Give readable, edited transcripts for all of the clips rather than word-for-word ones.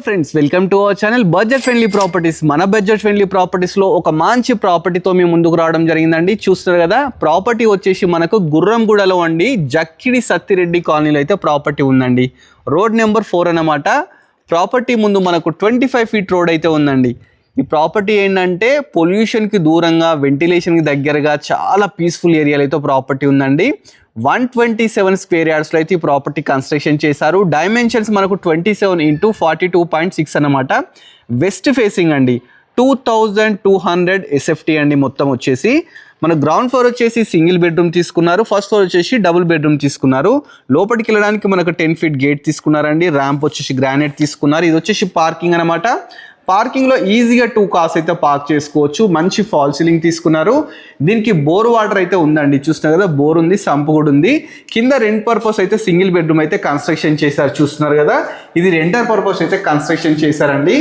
Friends welcome to our channel budget friendly properties. మన budget friendly ప్రాపర్టీస్లో ఒక మంచి ప్రాపర్టీతో మేము ముందుకు రావడం జరిగిందండి. చూస్తారు కదా, ప్రాపర్టీ వచ్చేసి మనకు గుర్రంగూడలో అండి, జక్కిడి సత్తిరెడ్డి కాలనీలో అయితే ప్రాపర్టీ ఉందండి. రోడ్ నెంబర్ 4 అన్నమాట. ప్రాపర్టీ ముందు మనకు 25 ఫీట్ రోడ్ అయితే ఉందండి. ఈ ప్రాపర్టీ ఏంటంటే పొల్యూషన్కి దూరంగా, వెంటిలేషన్కి దగ్గరగా చాలా పీస్ఫుల్ ఏరియాలో అయితే ప్రాపర్టీ ఉందండి. 127 స్క్వేర్ యార్డ్స్లో అయితే ఈ ప్రాపర్టీ కన్స్ట్రక్షన్ చేశారు. డైమెన్షన్స్ మనకు 27 × 42.6 అన్నమాట. వెస్ట్ ఫేసింగ్ అండి, 2200 SFT అండి. మొత్తం వచ్చేసి మన గ్రౌండ్ ఫ్లోర్ వచ్చేసి సింగిల్ బెడ్రూమ్ తీసుకున్నారు, ఫస్ట్ ఫ్లోర్ వచ్చేసి డబుల్ బెడ్రూమ్ తీసుకున్నారు. లోపలికి వెళ్ళడానికి మనకు 10 ఫీట్ గేట్ తీసుకున్నారండి. ర్యాంప్ వచ్చేసి గ్రానైట్ తీసుకున్నారు. ఇది వచ్చేసి పార్కింగ్ అనమాట. పార్కింగ్లో ఈజీగా 2 కార్స్ అయితే పార్క్ చేసుకోవచ్చు. మంచి ఫాల్ సీలింగ్ తీసుకున్నారు. దీనికి బోర్ వాటర్ అయితే ఉందండి. చూస్తున్నారు కదా, బోర్ ఉంది, సంపు కూడా ఉంది. కింద రెంట్ పర్పస్ అయితే సింగిల్ బెడ్రూమ్ అయితే కన్స్ట్రక్షన్ చేశారు. చూస్తున్నారు కదా, ఇది రెంటర్ పర్పస్ అయితే కన్స్ట్రక్షన్ చేశారండి.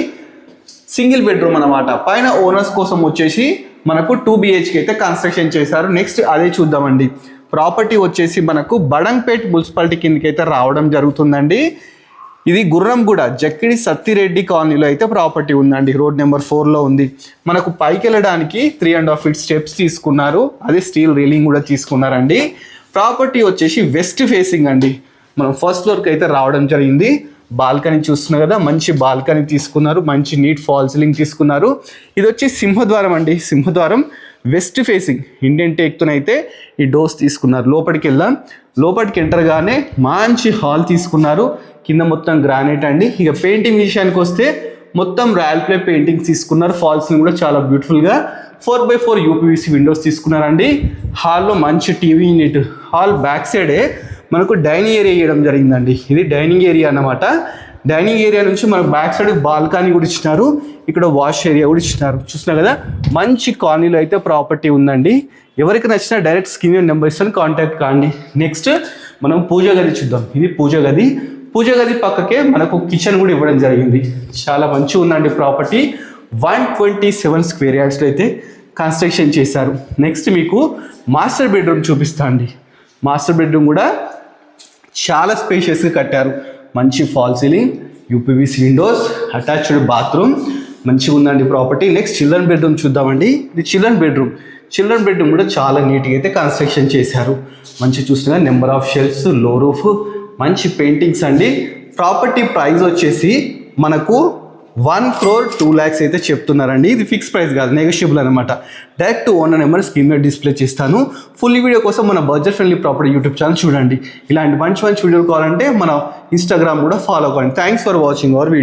సింగిల్ బెడ్రూమ్ అనమాట. పైన ఓనర్స్ కోసం వచ్చేసి మనకు 2 BHK అయితే కన్స్ట్రక్షన్ చేశారు. నెక్స్ట్ అదే చూద్దామండి. ప్రాపర్టీ వచ్చేసి మనకు బడంగ్పేట్ మున్సిపాలిటీ కిందకి అయితే రావడం జరుగుతుందండి. ఇది గుర్రంగూడ జక్కిడి సత్తిరెడ్డి కాలనీలో అయితే ప్రాపర్టీ ఉందండి. రోడ్ నెంబర్ 4లో ఉంది. మనకు పైకి వెళ్ళడానికి 3.5 ఫీట్ స్టెప్స్ తీసుకున్నారు. అదే స్టీల్ రైలింగ్ కూడా తీసుకున్నారండి. ప్రాపర్టీ వచ్చేసి వెస్ట్ ఫేసింగ్ అండి. మనం ఫస్ట్ ఫ్లోర్కి అయితే రావడం జరిగింది. బాల్కనీ చూస్తున్నారు కదా, మంచి బాల్కనీ తీసుకున్నారు. మంచి నీట్ ఫాల్ సీలింగ్ తీసుకున్నారు. ఇది వచ్చి సింహద్వారం అండి. సింహద్వారం వెస్ట్ ఫేసింగ్ ఇండియన్ టేక్తోనైతే ఈ డోర్స్ తీసుకున్నారు. లోపలికి వెళ్దాం. లోపలికి ఎంటర్గానే మంచి హాల్ తీసుకున్నారు. కింద మొత్తం గ్రానైట్ అండి. ఇక పెయింటింగ్ విషయానికి వస్తే మొత్తం రాయల్ ప్లే పెయింటింగ్స్ తీసుకున్నారు. ఫాల్ సీలింగ్ కూడా చాలా బ్యూటిఫుల్గా 4x4 UPVC విండోస్ తీసుకున్నారండి. హాల్లో మంచి టీవీ యూనిట్. హాల్ బ్యాక్ సైడే మనకు డైనింగ్ ఏరియా ఇవ్వడం జరిగిందండి. ఇది డైనింగ్ ఏరియా అన్నమాట. డైనింగ్ ఏరియా నుంచి మనకు బ్యాక్ సైడ్ బాల్కనీ కూడా ఇచ్చినారు. ఇక్కడ వాష్ ఏరియా కూడా ఇచ్చినారు. చూస్తున్నారు కదా, మంచి కాలనీలో అయితే ప్రాపర్టీ ఉందండి. ఎవరికి నచ్చినా డైరెక్ట్ స్క్రీన్ నెంబర్ ఇస్తాను, కాంటాక్ట్ కాండి. నెక్స్ట్ మనం పూజ గది చూద్దాం. ఇది పూజ గది. పూజ గది పక్కకే మనకు కిచెన్ కూడా ఇవ్వడం జరిగింది. చాలా మంచిగా ఉందండి ప్రాపర్టీ. 127 స్క్వేర్ యార్డ్స్లో అయితే కన్స్ట్రక్షన్ చేశారు. నెక్స్ట్ మీకు మాస్టర్ బెడ్రూమ్ చూపిస్తా అండి. మాస్టర్ బెడ్రూమ్ కూడా చాలా స్పేషియస్గా కట్టారు. మంచి fall ceiling, UPVC Windows, attached bathroom, మంచిగా ఉందండి ప్రాపర్టీ. నెక్స్ట్ చిల్డ్రన్ బెడ్రూమ్ చూద్దామండి. ఇది చిల్డ్రన్ బెడ్రూమ్. చిల్డ్రన్ బెడ్రూమ్ కూడా చాలా నీట్గా అయితే కన్స్ట్రక్షన్ చేశారు. మంచి చూస్తున్నా, నెంబర్ ఆఫ్ షెల్ఫ్స్, లో రూఫ్, మంచి పెయింటింగ్స్ అండి. ప్రాపర్టీ ప్రైస్ వచ్చేసి మనకు 1,02 lakhs అయితే చెప్తున్నారండి. ఇది ఫిక్స్ ప్రైస్ కాదు, నెగోషియబుల్ అనమాట. డైరెక్ట్ ఓనర్ నెంబర్ స్క్రీన్ మీద డిస్ప్లే చేస్తాను. ఫుల్ వీడియో కోసం మన budget friendly property YouTube channel చూడండి. ఇలాంటి మంచి మంచి వీడియోలు కావాలంటే మన ఇన్స్టాగ్రామ్ కూడా ఫాలో అవ్వండి. Thanks for watching our video.